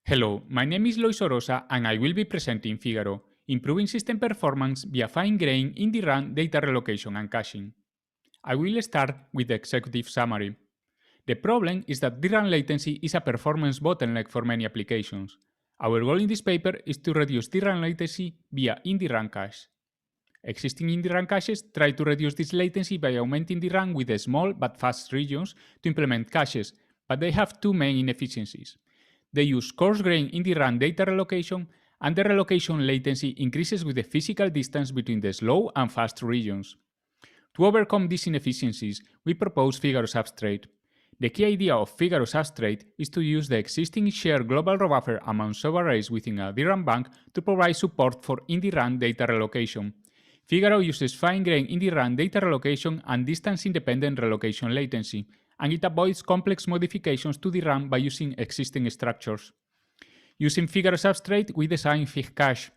Hello, my name is Lois Orosa and I will be presenting FIGARO, improving system performance via fine-grained in-DRAM data relocation and caching. I will start with the executive summary. The problem is that DRAM latency is a performance bottleneck for many applications. Our goal in this paper is to reduce DRAM latency via in-DRAM cache. Existing in-DRAM caches try to reduce this latency by augmenting DRAM with small but fast regions to implement caches, but they have two main inefficiencies. They use coarse-grained in-DRAM data relocation, and the relocation latency increases with the physical distance between the slow and fast regions. To overcome these inefficiencies, we propose FIGARO Substrate. The key idea of FIGARO Substrate is to use the existing shared global row buffer among subarrays within a DRAM bank to provide support for in-DRAM data relocation. FIGARO uses fine-grained in-DRAM data relocation and distance-independent relocation latency, and it avoids complex modifications to DRAM by using existing structures. Using FIGARO Substrate, we design FIGCache.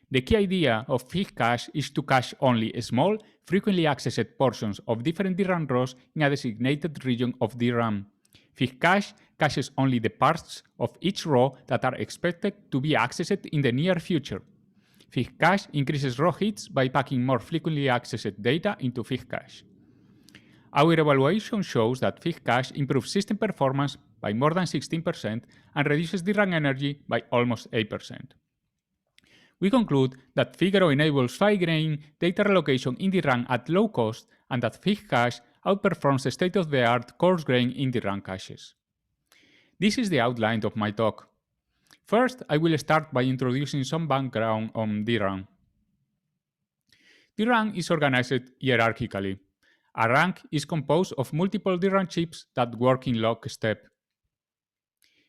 The key idea of FIGCache is to cache only small, frequently accessed portions of different DRAM rows in a designated region of DRAM. FIGCache caches only the parts of each row that are expected to be accessed in the near future. FIGCache increases row hits by packing more frequently accessed data into FIGCache. Our evaluation shows that FIGCache improves system performance by more than 16% and reduces DRAM energy by almost 8%. We conclude that FIGARO enables fine-grained data relocation in DRAM at low cost and that FIGCache outperforms the state-of-the-art coarse-grained in DRAM caches. This is the outline of my talk. First, I will start by introducing some background on DRAM. DRAM is organized hierarchically. A rank is composed of multiple DRAM chips that work in lockstep.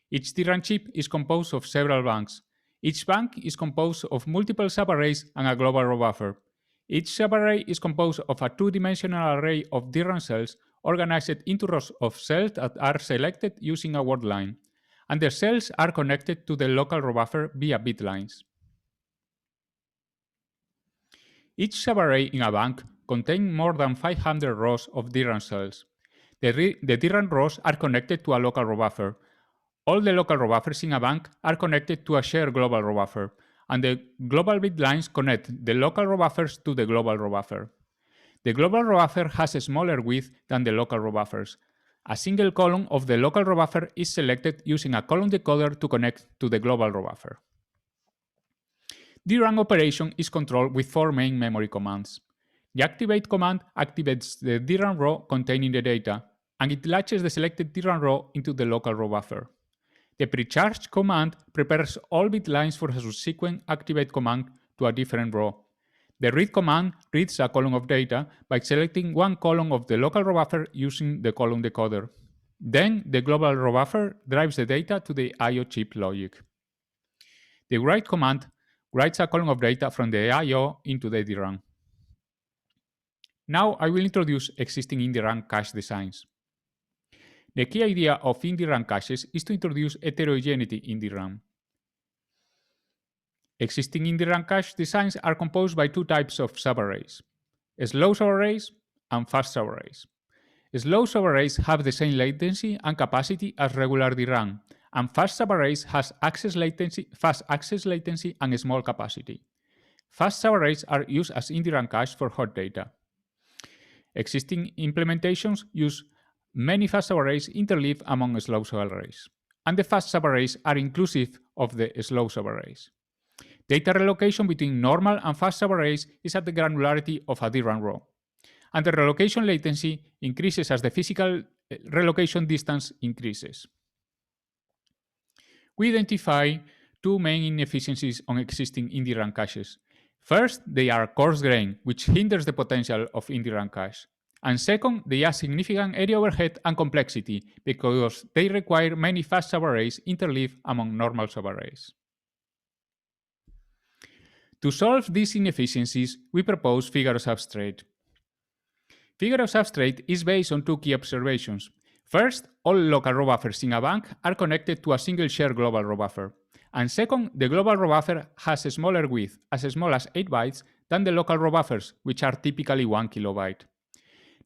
Each DRAM chip is composed of several banks. Each bank is composed of multiple subarrays and a global row buffer. Each subarray is composed of a two-dimensional array of DRAM cells organized into rows of cells that are selected using a word line, and the cells are connected to the local row buffer via bit lines. Each subarray in a bank contains more than 500 rows of DRAM cells. The DRAM rows are connected to a local row buffer. All the local row buffers in a bank are connected to a shared global row buffer, and the global bit lines connect the local row buffers to the global row buffer. The global row buffer has a smaller width than the local row buffers. A single column of the local row buffer is selected using a column decoder to connect to the global row buffer. DRAM operation is controlled with four main memory commands. The activate command activates the DRAM row containing the data, and it latches the selected DRAM row into the local row buffer. The precharge command prepares all bit lines for a subsequent activate command to a different row. The read command reads a column of data by selecting one column of the local row buffer using the column decoder. Then the global row buffer drives the data to the I/O chip logic. The write command writes a column of data from the I/O into the DRAM. Now I will introduce existing in-DRAM cache designs. The key idea of in-DRAM caches is to introduce heterogeneity in DRAM. Existing in-DRAM cache designs are composed by two types of subarrays: slow subarrays and fast subarrays. Slow subarrays have the same latency and capacity as regular DRAM, and fast subarrays has fast access latency and small capacity. Fast subarrays are used as in-DRAM cache for hot data. Existing implementations use many fast subarrays interleave among slow subarrays, and the fast subarrays are inclusive of the slow subarrays. Data relocation between normal and fast subarrays is at the granularity of a DRAM row, and the relocation latency increases as the physical relocation distance increases. We identify two main inefficiencies on existing in-DRAM caches. First, they are coarse-grained, which hinders the potential of in-DRAM cache. And second, they add significant area overhead and complexity because they require many fast subarrays interleave among normal subarrays. To solve these inefficiencies, we propose FIGARO Substrate. FIGARO Substrate is based on two key observations. First, all local row buffers in a bank are connected to a single shared global row buffer. And second, the global row buffer has a smaller width, as small as 8 bytes, than the local row buffers, which are typically 1 kilobyte.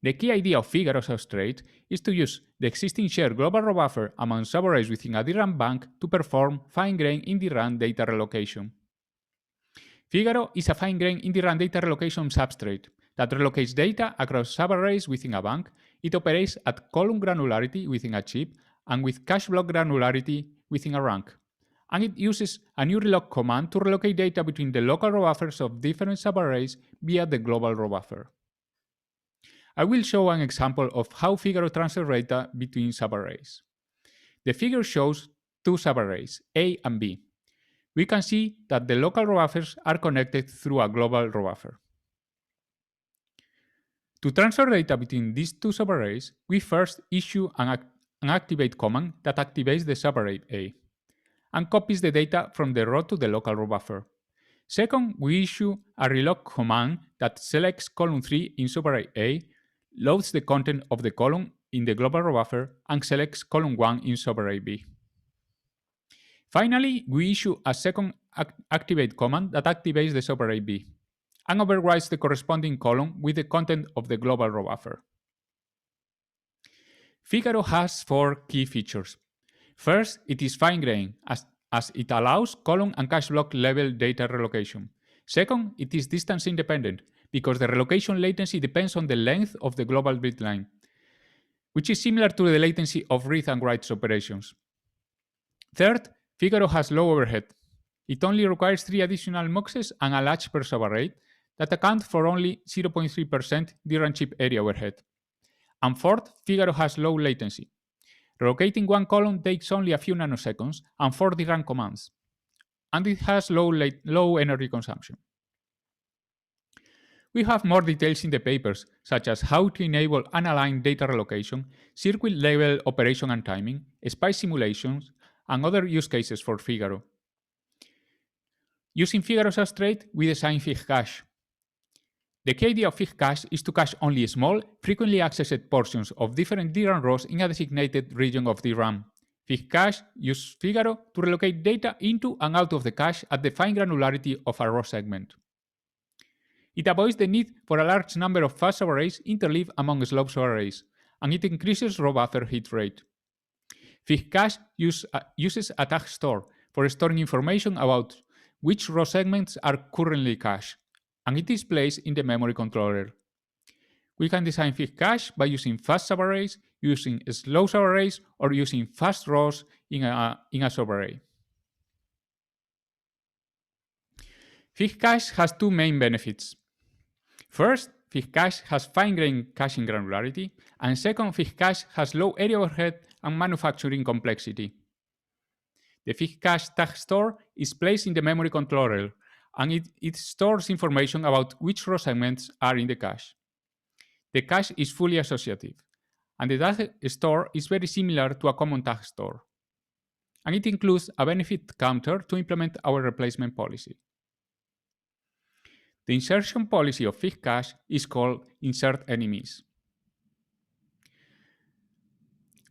The key idea of FIGARO substrate is to use the existing shared global row buffer among subarrays within a DRAM bank to perform fine-grained in-DRAM data relocation. FIGARO is a fine-grained in-DRAM data relocation substrate that relocates data across subarrays within a bank. It operates at column granularity within a chip and with cache block granularity within a rank. And it uses a new reloc command to relocate data between the local row buffers of different subarrays via the global row buffer. I will show an example of how FIGARO transfers data between subarrays. The figure shows two subarrays, A and B. We can see that the local row buffers are connected through a global row buffer. To transfer data between these two subarrays, we first issue an activate command that activates the subarray A and copies the data from the row to the local row buffer. Second, we issue a reloc command that selects column 3 in subarray A, loads the content of the column in the global row buffer, and selects column 1 in subarray B. Finally, we issue a second activate command that activates the subarray B and overrides the corresponding column with the content of the global row buffer. FIGARO has 4 key features. First, it is fine-grained, as it allows column and cache block level data relocation. Second, it is distance independent, because the relocation latency depends on the length of the global bit line, which is similar to the latency of read and write operations. Third, FIGARO has low overhead. It only requires 3 additional muxes and a latch per subarray that account for only 0.3% DRAM chip area overhead. And fourth, FIGARO has low latency. Relocating one column takes only a few nanoseconds and 4 DRAM commands. And it has low energy consumption. We have more details in the papers, such as how to enable unaligned data relocation, circuit-level operation and timing, SPICE simulations, and other use cases for FIGARO. Using FIGARO substrate, we design FIGCache. The key idea of FIGCache is to cache only small, frequently accessed portions of different DRAM rows in a designated region of DRAM. FIGCache uses FIGARO to relocate data into and out of the cache at the fine granularity of a row segment. It avoids the need for a large number of fast subarrays interleaved among slow subarrays, and it increases row buffer hit rate. FIGCache uses a tag store for storing information about which row segments are currently cached, and it is placed in the memory controller. We can design FIGCache by using fast subarrays, using slow subarrays, or using fast rows in a subarray. FIGCache has 2 main benefits. First, FIGCache has fine-grained caching granularity, and second, FIGCache has low area overhead and manufacturing complexity. The FIGCache tag store is placed in the memory controller, and it stores information about which row segments are in the cache. The cache is fully associative, and the tag store is very similar to a common tag store. And it includes a benefit counter to implement our replacement policy. The insertion policy of FIGCache is called insert any miss.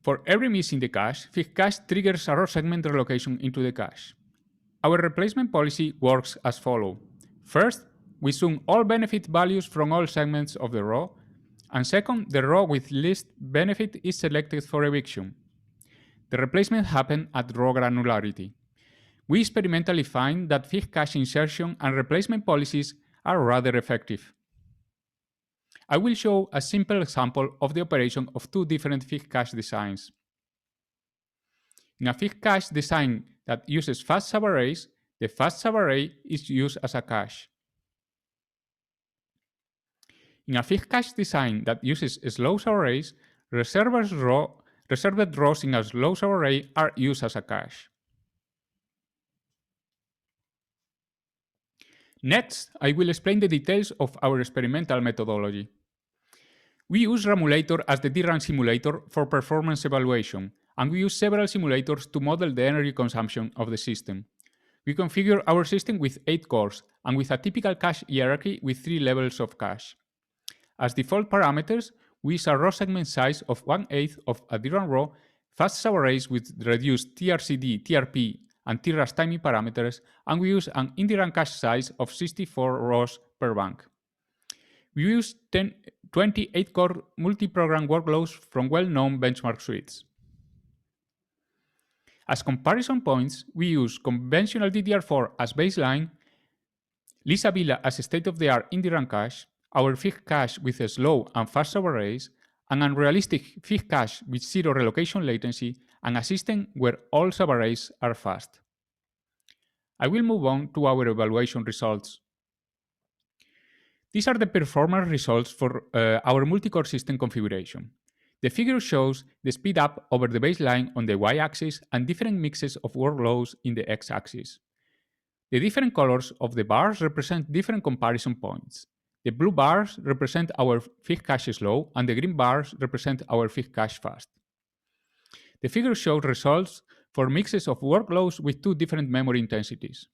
For every miss in the cache, FIGCache triggers a row segment relocation into the cache. Our replacement policy works as follows. First, we sum all benefit values from all segments of the row, and second, the row with least benefit is selected for eviction. The replacement happens at row granularity. We experimentally find that FIGCache insertion and replacement policies are rather effective. I will show a simple example of the operation of 2 different FIGCache designs. In a FIGCache design that uses fast subarrays, the fast subarray is used as a cache. In a FIGCache design that uses slow subarrays, reserved rows in a slow subarray are used as a cache. Next, I will explain the details of our experimental methodology. We use Ramulator as the DRAM simulator for performance evaluation, and we use several simulators to model the energy consumption of the system. We configure our system with 8 cores, and with a typical cache hierarchy with 3 levels of cache. As default parameters, we use a row segment size of 1/8 of a DRAM row, fast subarrays with reduced TRCD, TRP, and TRAS timing parameters, and we use an in-DRAM cache size of 64 rows per bank. We use 10 28-core multi-program workloads from well-known benchmark suites. As comparison points, we use conventional DDR4 as baseline, Lisa Villa as state-of-the-art in-DRAM cache, our FIG cache with slow and fast subarrays, an unrealistic FIG cache with zero relocation latency, and a system where all subarrays are fast. I will move on to our evaluation results. These are the performance results for our multi-core system configuration. The figure shows the speed up over the baseline on the y-axis and different mixes of workloads in the x-axis. The different colors of the bars represent different comparison points. The blue bars represent our FIG cache slow and the green bars represent our FIG cache fast. The figure shows results for mixes of workloads with two different memory intensities.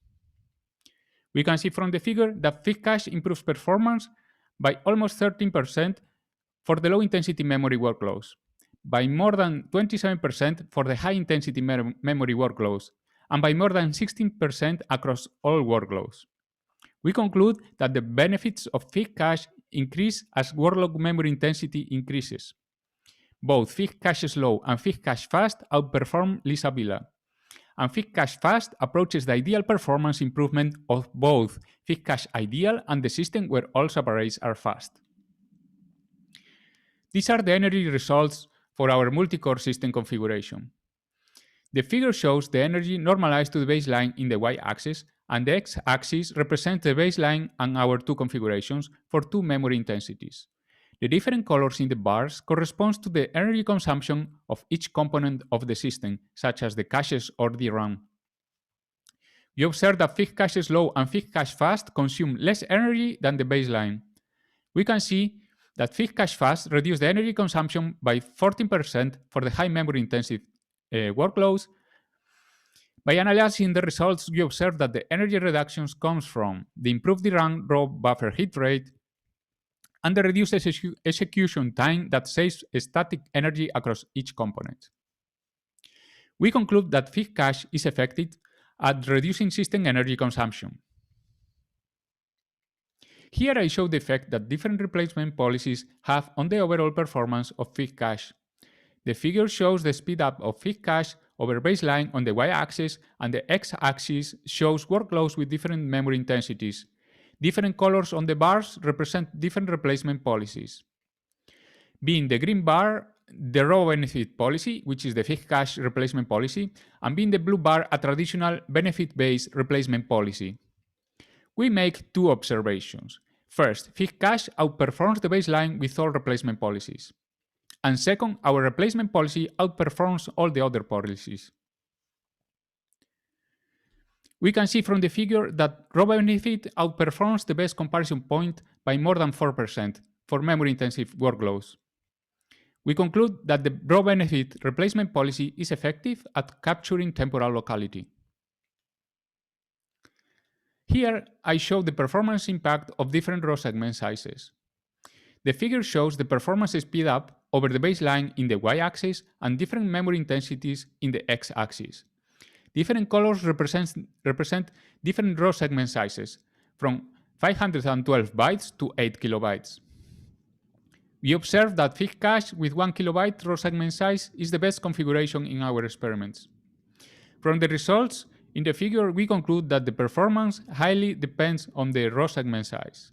We can see from the figure that FIG cache improves performance by almost 13% for the low-intensity memory workloads, by more than 27% for the high-intensity memory workloads, and by more than 16% across all workloads. We conclude that the benefits of FIG cache increase as workload memory intensity increases. Both FIG cache slow and FIG cache fast outperform Lisa Villa, and FIG cache fast approaches the ideal performance improvement of both FIG cache ideal and the system where all subarrays are fast. These are the energy results for our multi-core system configuration. The figure shows the energy normalized to the baseline in the y-axis, and the x-axis represents the baseline and our two configurations for two memory intensities. The different colors in the bars corresponds to the energy consumption of each component of the system, such as the caches or DRAM. We observe that FIG cache slow and FIG cache fast consume less energy than the baseline. We can see that FIG cache fast reduced the energy consumption by 14% for the high memory intensive workloads. By analyzing the results, we observe that the energy reductions comes from the improved DRAM raw buffer hit rate and the reduced execution time that saves static energy across each component. We conclude that FIG cache is effective at reducing system energy consumption. Here I show the effect that different replacement policies have on the overall performance of FIG cache. The figure shows the speed up of FIG cache over baseline on the y-axis, and the x-axis shows workloads with different memory intensities. Different colors on the bars represent different replacement policies. Being the green bar, the raw benefit policy, which is the FIG cache replacement policy, and being the blue bar, a traditional benefit-based replacement policy. We make two observations. First, FIG cache outperforms the baseline with all replacement policies. And second, our replacement policy outperforms all the other policies. We can see from the figure that raw benefit outperforms the best comparison point by more than 4% for memory-intensive workloads. We conclude that the raw benefit replacement policy is effective at capturing temporal locality. Here, I show the performance impact of different row segment sizes. The figure shows the performance speed up over the baseline in the y-axis and different memory intensities in the x-axis. Different colors represent different row segment sizes, from 512 bytes to 8 kilobytes. We observe that FIG cache with 1 kilobyte row segment size is the best configuration in our experiments. From the results in the figure, we conclude that the performance highly depends on the row segment size.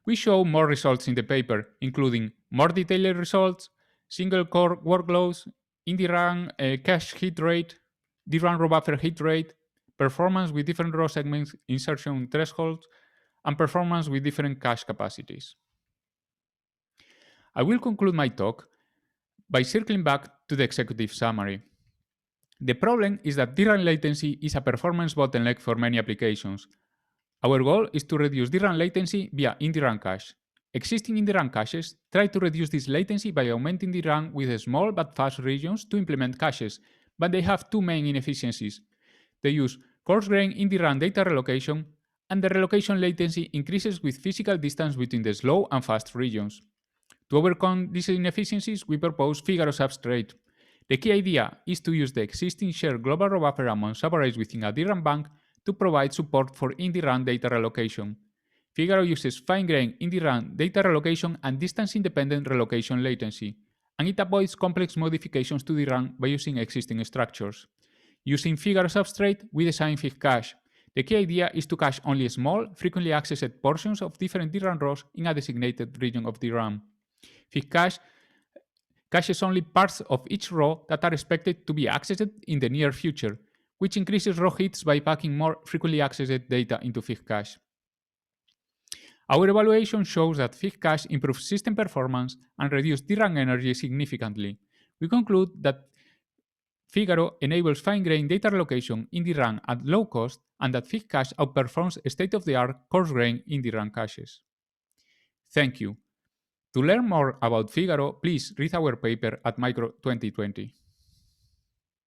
We show more results in the paper, including more detailed results, single-core workloads, in-DRAM cache hit rate, DRAM raw buffer hit rate, performance with different row segments insertion thresholds, and performance with different cache capacities. I will conclude my talk by circling back to the executive summary. The problem is that DRAM latency is a performance bottleneck for many applications. Our goal is to reduce DRAM latency via in-DRAM cache. Existing in-DRAM caches try to reduce this latency by augmenting DRAM with small but fast regions to implement caches, but they have two main inefficiencies. They use coarse-grained in-DRAM data relocation, and the relocation latency increases with physical distance between the slow and fast regions. To overcome these inefficiencies, we propose FIGARO substrate. The key idea is to use the existing shared global raw buffer among subarrays within a DRAM bank to provide support for in-DRAM data relocation. FIGARO uses fine-grained in-DRAM data relocation and distance-independent relocation latency, and it avoids complex modifications to DRAM by using existing structures. Using FIGARO substrate, we design FIGCache. The key idea is to cache only small, frequently accessed portions of different DRAM rows in a designated region of DRAM. FIGCache caches only parts of each row that are expected to be accessed in the near future, which increases row hits by packing more frequently accessed data into FIGCache. Our evaluation shows that FIGCache improves system performance and reduces DRAM energy significantly. We conclude that FIGARO enables fine-grained data relocation in DRAM at low cost and that FIGCache outperforms state-of-the-art coarse-grained in DRAM caches. Thank you. To learn more about FIGARO, please read our paper at Micro 2020.